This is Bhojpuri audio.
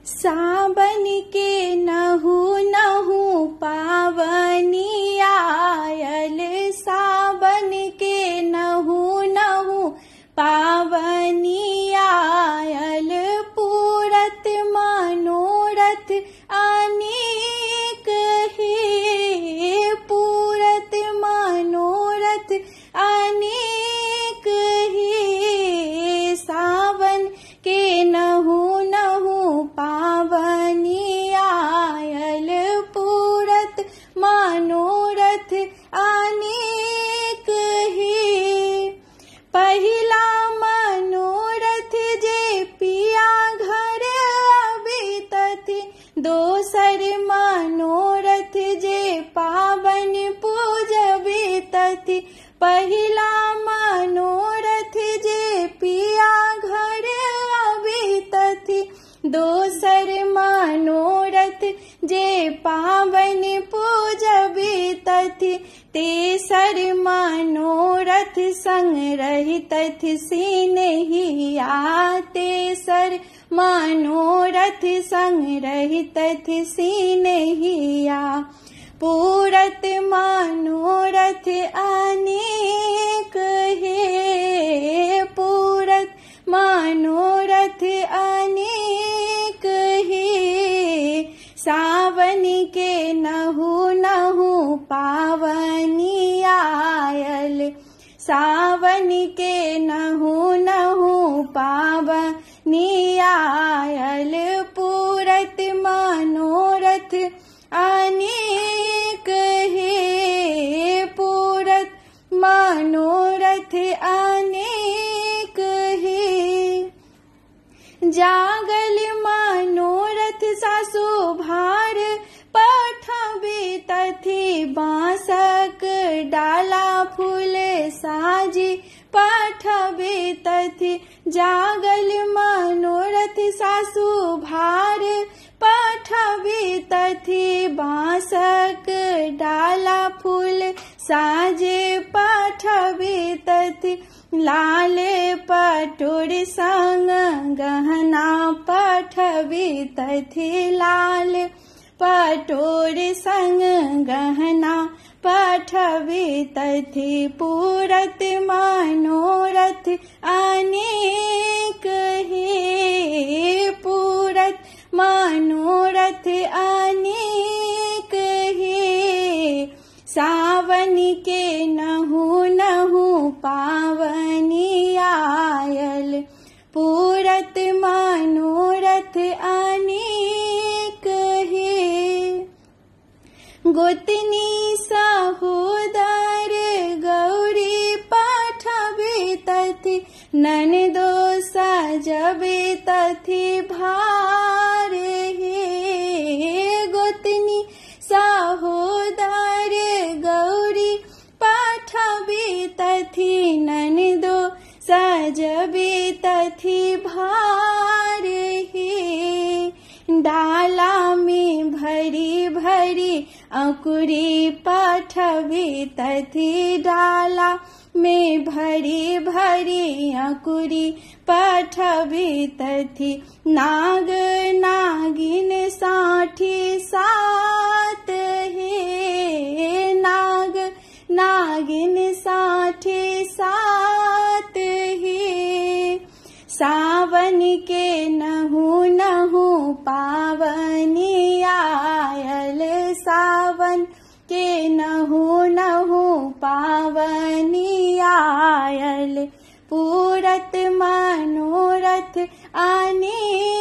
सावन के नहु नहु पावनी आयल, सावन के नहु नहु पावनी आयल। पूरत मनोरथ अनेक हे, पूरत मनोरथ अनेक हे। सावन के नहु नहु पावनी आयल, पूरत मनोरथ अनेक हे। पहिला मनोरथ जे पिया घर अबितथि, दोसर मनोरथ जे पावन पूजबितथि। पहिला मनोरथ जे पिया घर अबितथि, दोसर मनोरथ जे पावन पूजबितथि। तेसर मनोरथ संग रहितथि सिनहिया, तेसर मनोरथ संग रहितथि सिनहिया। पूरत मनोरथ अनेक हे, पूरत मनोरथ अनेक हे। सावन के नहु नहु पावनी आयल, सावन के नहु नहु पावनी आयल। पूरत मनोरथ अनेक हे, पूरत मनोरथ अनेक हे। जागल मनोरथ सासु भार पठबितथि, बांसक डाला फूल साजी पठबितथि। जागल मनोरथ सासु भार पठबितथि, बांसक डाला फूल साजे पठबितथि। लाल पटुर संग गहना पठबितथि, लाल पटुर संग गहना पठबितथि। पूरत मनोरथ अनेक हे, पूरत मनोरथ अनेक हे। सावन के नहु नहु पावनी आयल, पूरत मनोरथ अनेक हे। गोतनी सहोदर गौरी पठबितथि, ननदो सजबितथि भार हे। गोतनी सहोदर गौरी पठबितथि, ननदो सजबितथि भार हे। डाला में भरी भरी अंकुरी पठबितथि, डाला में भरी भरी अंकुरी पठबितथि। नाग नागिन साठी सात हे, नाग नागिन साठी सात हे। सावन के नहु नहु पावनी आयल, सावन के नहु नहु पावनी आयल। पूरत मनोरथ अनेक